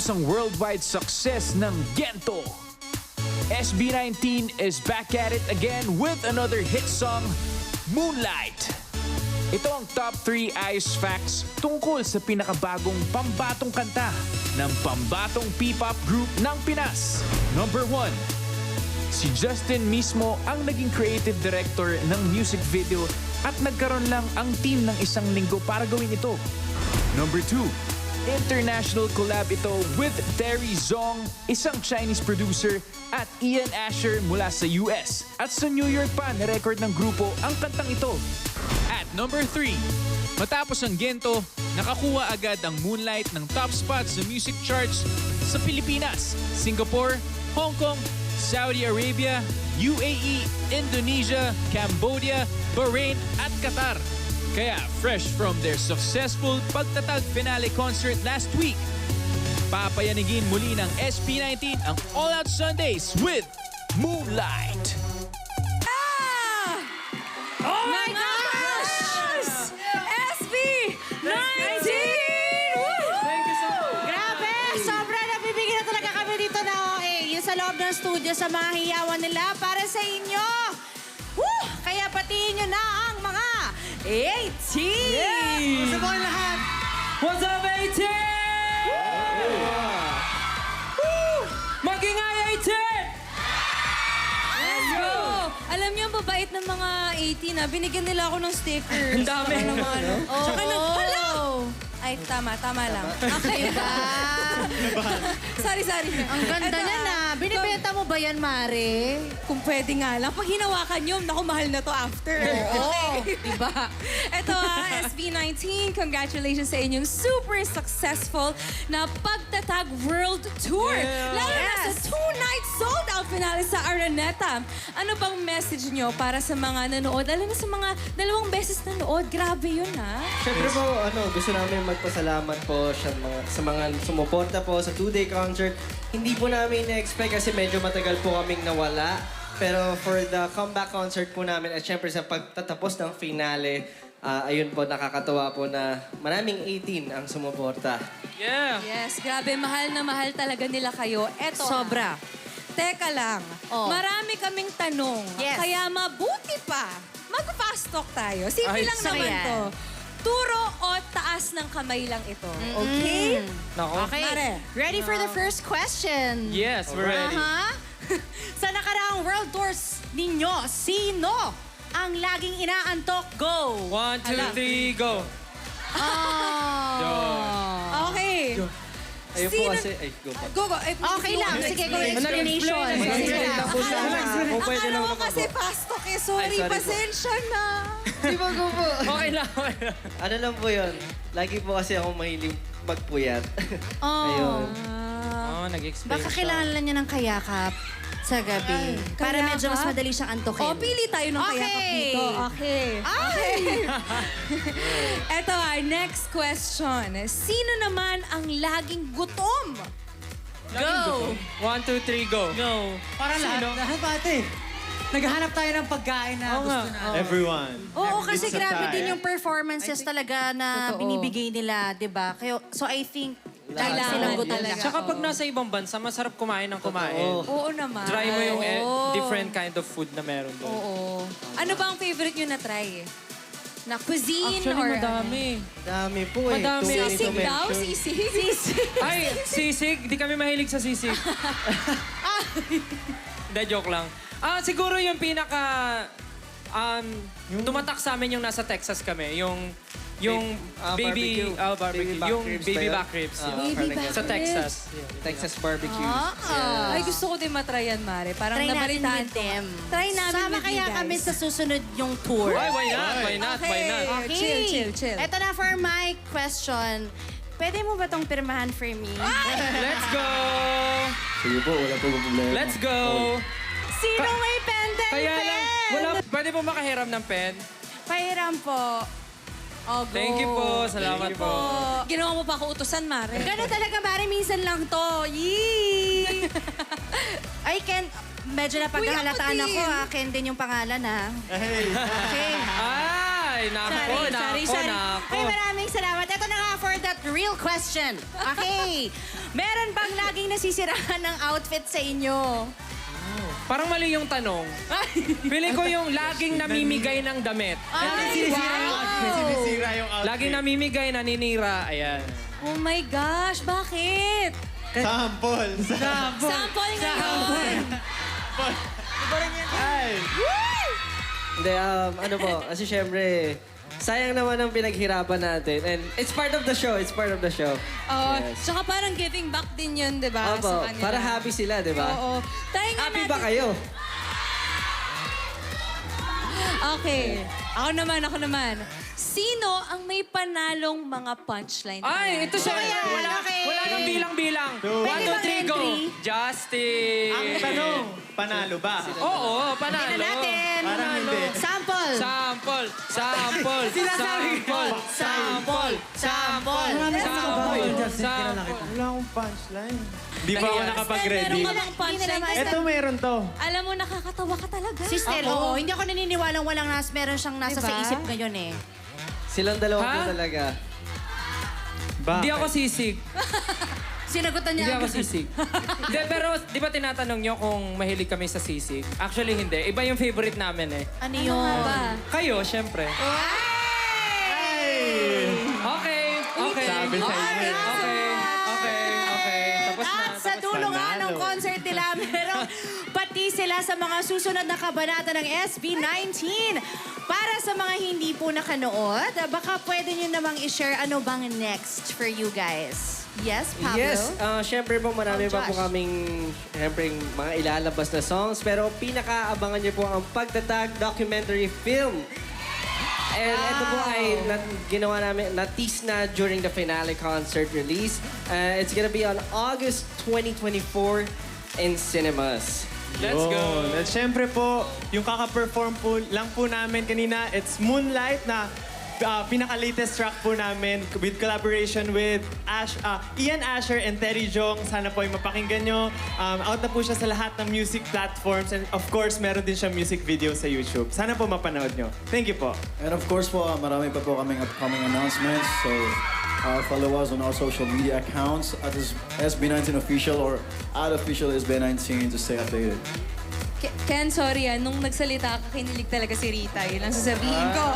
Matapos ang worldwide success ng Gento, SB19 is back at it again with another hit song, Moonlight. Ito ang top 3 Ice Facts tungkol sa pinakabagong pambatong kanta ng pambatong P-pop group ng Pinas. Number 1, si Justin mismo ang naging creative director ng music video at nagkaroon lang ang team ng isang linggo para gawin ito. Number 2, international collab ito with Terry Zong, isang Chinese producer, at Ian Asher mula sa US. At sa New York pa, na-record ng grupo ang kantang ito. At number 3, matapos ang Gento, nakakuha agad ang Moonlight ng top spots sa music charts sa Pilipinas, Singapore, Hong Kong, Saudi Arabia, UAE, Indonesia, Cambodia, Bahrain at Qatar. Kaya fresh from their successful pagtatag finale concert last week, papayanigin muli ng SB19 ang All Out Sundays with Moonlight. Oh my gosh! SB19! Thank you so much. Grabe! Sobra nabibigyan na talaga kami dito na yung sa loob ng studio sa mga hiyawan nila para sa inyo. Woo! Kaya patiin nyo na ang mga 18! Gusto mo lahat? What's up, 18? Magingay 18! Let's go! Alam niyo, ang babait ng mga 18 binigyan nila ako ng stickers. Ang dami. Ano mga ano. Oh, Tsaka hala! Ay, tama lang. Okay ba? sorry. Ang ganda Eto, niya na. Binibenta mo ba yan, Mare? Kung pwede nga lang. Pag hinawakan nyo, naku, mahal na to after. Oo. Diba? Ito SB19, congratulations sa inyong super successful na Pagtatag World Tour. Yeah. Lalo na sa 2-night sold-out finale sa Araneta. Ano bang message nyo para sa mga nanood? Alam mo, sa mga 2 beses nanood, grabe yun, ha? Siyempre po, gusto namin magpasalamat po sa mga sumuporta po sa 2-day concert. Hindi po namin na-expect kasi medyo matagal po kaming nawala. Pero for the comeback concert po namin at syempre sa pagtatapos ng finale, ayun po, nakakatuwa po na maraming 18 ang sumuporta. Yeah. Yes, grabe. Mahal na mahal talaga nila kayo. Eto, Sobra. Teka lang. Oh. Marami kaming tanong. Yes. Kaya mabuti pa, mag-fast talk tayo. Simple Ay, lang so naman yan. to. Turo o taas ng kamay lang ito. Okay? Nako. Okay. Mare. Ready for the first question? Yes, we're ready. Sa nakaraang world tours ninyo, sino ang laging inaantok? Go! 1, 2, 3, go. Okay. Ayun po Sino- kasi, go pa. Go. Okay lang. Sige, go. Explanation. Sige lang po siya. Kung pwede Akala lang mo naman kasi po. fast talk eh. Sorry, Ay, sorry po. pasensya na. Di ba go po? Okay lang. Ano lang po yun? Lagi po kasi ako mahilig magpuyat. Ayun. Oh, nag-explain Baka kailangan niya ng kayakap sa gabi. Para kayakap? medyo mas madali siyang antukin. O, pili tayo ng Okay. kayakap dito. Okay. Eto, our next question. Sino naman ang laging gutom? Go! 1, 2, 3, go. Go. Para lahat pati. Naghahanap tayo ng pagkain na Oo gusto nga. na. Everyone. Oo, kasi It's a grabe tie. din yung performances talaga na Totoo. binibigay nila, di ba? So I think, dahil Kailangan silang gutom talaga. na. Tsaka pag nasa ibang bansa, masarap kumain ng kumain. Oo naman. Try mo yung Oo. different kind of food na meron doon. Oo. Ano ba ang favorite nyo na try? Na cuisine Actually, or madami. Dami po eh. Madami. Too many to Sisig daw? mention. Sisig? Ay, sisig. Di kami mahilig sa sisig. Hindi, joke lang. Siguro yung pinaka... tumatak sa amin yung nasa Texas kami. Yung baby... barbecue. Baby back Yung ribs baby ba yun? back ribs. Baby parang back ganun. Sa Texas. Texas barbecue. Ay, gusto ko din matry yan, Mare. Parang Try natin nabalitaan with ko. them. Try namin Sama with you kaya guys. kami sa susunod yung tour. Why not? Why not? Okay. Why not? Okay. Chill. Ito na for my question. Pwede mo ba tong pirmahan for me? Let's go! Sige po, wala po problema. Let's go! Sino may pendant Kaya pen? lang, pwede po makahiram ng pen? Pahiram po. Oh, go. Thank you po. Salamat po. Ginawa mo pa ako utusan, Mare. Ganun talaga, Mari. Minsan lang to. Yee! I can... Medyo napagkahalataan Uy, ako ako, din. ha. Ken din yung pangalan, ha. Okay. Ay, nako, Sorry. nako. Ay, maraming salamat. Ito na nga for the real question. Okay. Meron bang laging nasisirahan ng outfit sa inyo? Parang mali yung tanong. Feeling ko yung laging namimigay ng damit. Ay, Sinisira yung outfit. Laging namimigay, naninira. Ayan. Oh my gosh, bakit? Sample. Sample ngayon. Ay. Hindi, ano po, kasi syempre, sayang naman ang pinaghirapan natin. And it's part of the show, it's part of the show. Oh, Yes. tsaka parang giving back din yun, di ba? Opo, sa kanila. para happy sila, di ba? Oo. Tayo nga Happy natin. ba kayo? Okay. Ako naman. Sino ang may panalong mga punchline? Ay, ito siya. Ayan, okay. Wala nang bilang-bilang. 1, 2, bang 3, go. entry? Justin. Ang tanong, panalo ba? Oo, panalo. Tignan natin. Parang hindi. Sample. Sample. Sample. Sinasabi ko. Sample. Sample. Marami sa kabahay yung Justin, kilala Sample. kita. Wala akong punchline. Di pa ako Nahiya. nakapag-ready. Meron ka bang punchline? Hindi Ito meron to. Alam mo, nakakatawa ka talaga. Si Stel, oo. Hindi ako naniniwalang meron siyang nasa Diba? sa isip ngayon eh. Silang dalawa Ha? po talaga. Hindi ako sisig. Sinagutan Hindi niya. ako sisig. Hindi, pero di ba tinatanong nyo kung mahilig kami sa sisig? Actually, hindi. Iba yung favorite namin eh. Ano Ano yun? nga ba? Kayo, syempre. Okay. Okay. Sabi sa inyo. Okay. Tapos na. At sa dulo nga ng concert nila, meron pati sila sa mga susunod na kabanata ng SB19. Para sa mga hindi po nakanood, baka pwede nyo namang i-share ano bang next for you guys. Yes, Pablo? Yes, syempre po marami pa po Josh. kaming syempre, mga ilalabas na songs. Pero pinakaabangan niyo po ang Pagtatag documentary film. And ito po ay ginawa namin, na-tease na during the finale concert release. It's gonna be on August 2024 in cinemas. Let's go. Yun. At syempre po, yung kaka-perform po lang po namin kanina, it's Moonlight na pinaka-latest track po namin with collaboration with Ian Asher and Terry Jong. Sana po ay mapakinggan nyo. Out na po siya sa lahat ng music platforms and of course, meron din siya music video sa YouTube. Sana po mapanood nyo. Thank you po. And of course po, marami pa po kaming upcoming announcements. So, follow us on our social media accounts at SB19 Official or at Official SB19 to stay updated. Ken, sorry nung nagsalita ka, kinilig talaga si Rita. Yun lang sasabihin ko.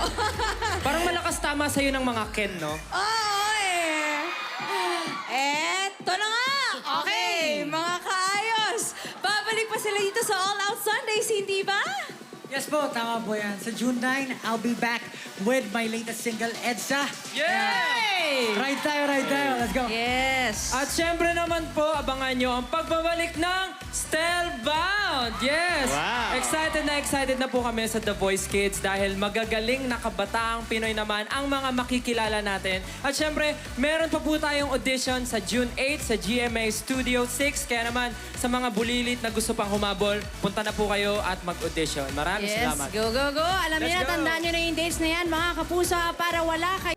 Parang malakas tama sa'yo ng mga Ken, no? Oo eh. Eto na nga. Okay, mga kaayos. Babalik pa sila dito sa All Out Sundays, hindi ba? Yes po, tama po yan. Sa June 9, I'll be back with my latest single, EDSA. Yay! Ride tayo. Let's go. Yes. At syempre naman po, abangan nyo ang pagbabalik ng Stelbound! Yes! Wow. Excited na po kami sa The Voice Kids dahil magagaling na kabataang Pinoy naman ang mga makikilala natin. At syempre, meron pa po tayong audition sa June 8 sa GMA Studio 6. Kaya naman, sa mga bulilit na gusto pang humabol, punta na po kayo at mag-audition. Maraming Yes, salamat. go. Alam niyo Let's na, go. tandaan niyo na yung dates na yan, mga kapusa, para wala kayo.